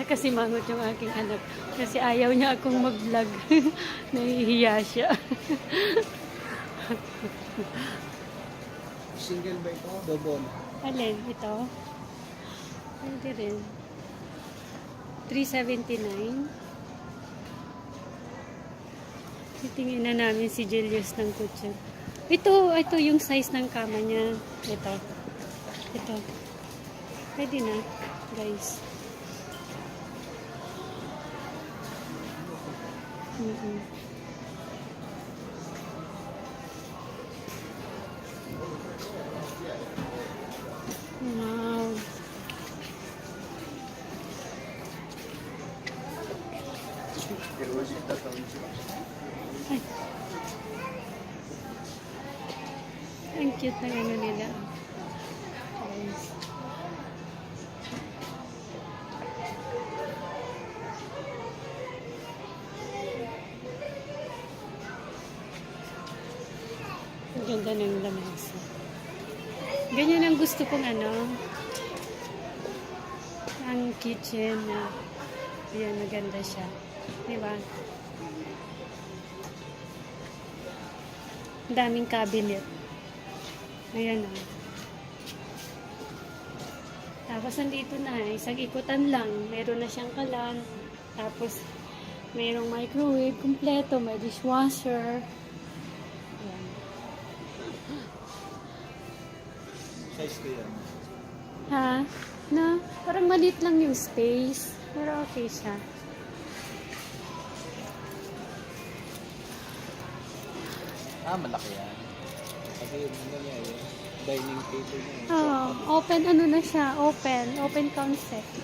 Nakasimangot yung aking anak. Kasi ayaw niya akong mag-vlog. Nahihiya siya. Single ba ito? Double. Alin? Ito? Pwede rin. 379. Titingin na namin si Julius ng kutsa. Ito yung size ng kama niya. Ito. Pwede na, guys. Wow. Ay. Ang cute ng ano nila. Guys. Ang ganda ng lamesa. Ganyan ang gusto kong ang kitchen na yan, maganda siya. Diba? Ang daming cabinet. Ayan o. Tapos nandito na, isang ikutan lang. Meron na siyang kalan. Tapos mayroong microwave kompleto, may dishwasher. Ayan. Size ko yan. Ha? Na, parang maliit lang yung space. Pero okay siya. Malaki yan. Kasi yun niya yun. Dining table niya. Open na siya. Open concept.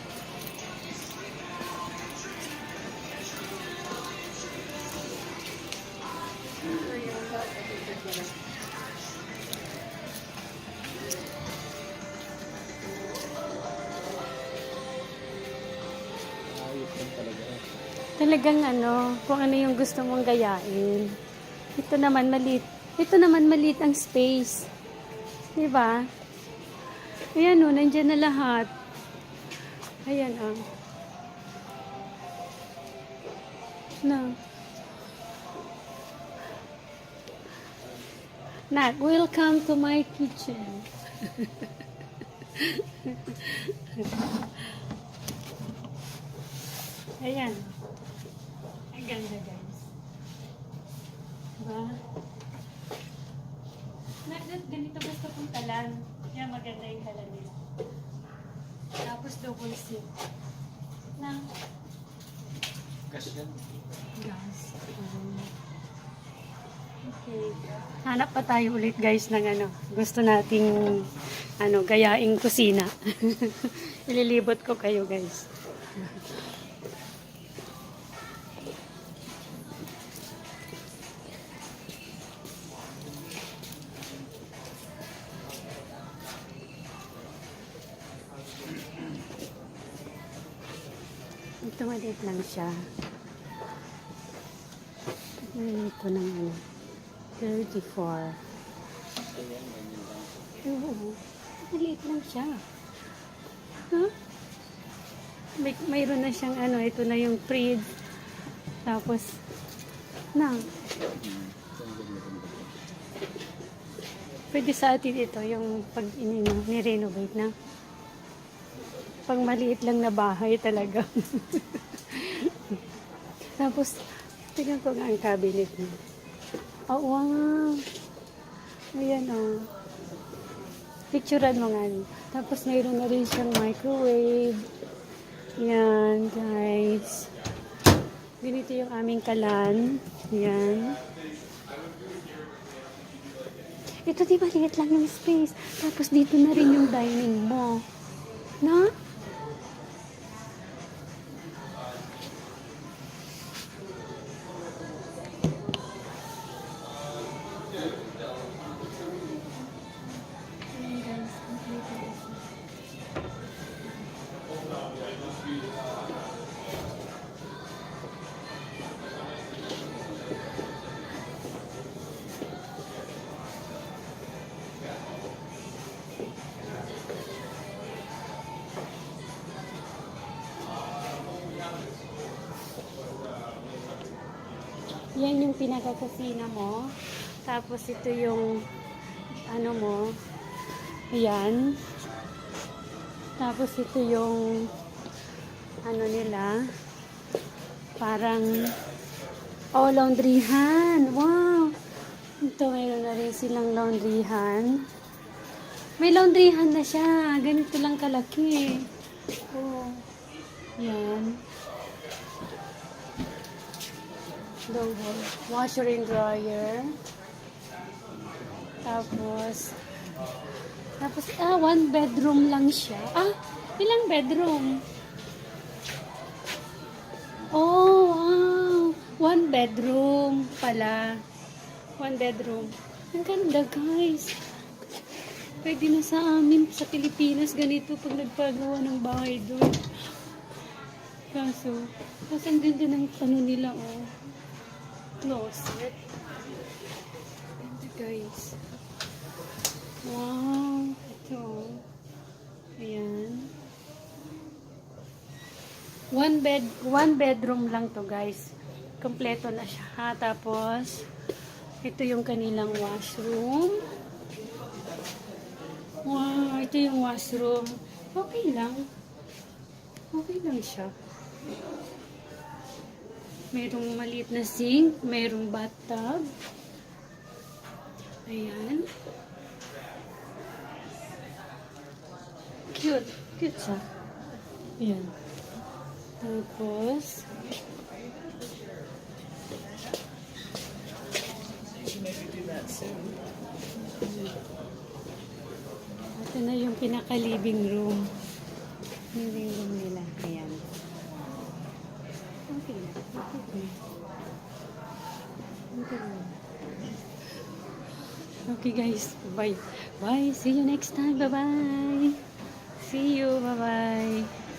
Ayos yan talaga. Talagang kung ano yung gusto mong gayain. Ito naman maliit ang space. Diba? Ayan o, nandyan na lahat. Ayan o. Nat, welcome to my kitchen. Ayan. Ang ganda, guys. Diba? Ganito gusto kong talan. Yan, maganda yung talan nila. Tapos double sink. Gas yan. Gas. Okay. Hanap pa tayo ulit, guys, ng gusto nating gayaing kusina. Ililibot ko kayo, guys. Ito maliit lang siya. Ito ng 34. Oo. Maliit lang siya. Huh? Mayroon na siyang ito na yung fridge. Tapos, pwede sa atin ito yung pag ni-renovate na. Pang maliit lang na bahay talaga. Tapos, tignan ko nga ang cabinet niya. Oh, wow! Ayan, oh. Picturean mo nga. Tapos, mayroon na rin siyang microwave. Yan, guys. Ganito yung aming kalan. Yan. Ito, di ba, liit lang yung space. Tapos, dito na rin yung dining mo. Na? Yan yung pinaka-kusina mo. Tapos ito yung ano mo. Ayan. Tapos ito yung ano nila. Parang laundryhan. Wow. Ito mayroon na rin silang laundryhan. May laundryhan na siya. Ganito lang kalaki. Oh. Yan. Washer and dryer. Tapos, one bedroom lang siya. Ilang bedroom? Oh, wow. One bedroom pala. One bedroom. Ang ganda, guys. Pwede na sa amin, sa Pilipinas, ganito pag nagpagawa ng bahay doon. Kaso ang ganda ng ano nila, oh. Closet. Ganda, guys. Wow. Ito. Ayan. One bedroom lang to, guys. Kompleto na siya. Tapos, ito yung kanilang washroom. Wow, ito yung washroom. Okay lang. Okay lang siya. Merong maliit na sink. Merong bathtub. Ayan. Cute. Cute siya. Ayan. Tapos, ito na yung pinaka-living room. Living room nila. Ayan. Okay na. Okay. Okay. Okay, guys. Bye. Bye. See you next time. Bye-bye. See you. Bye-bye.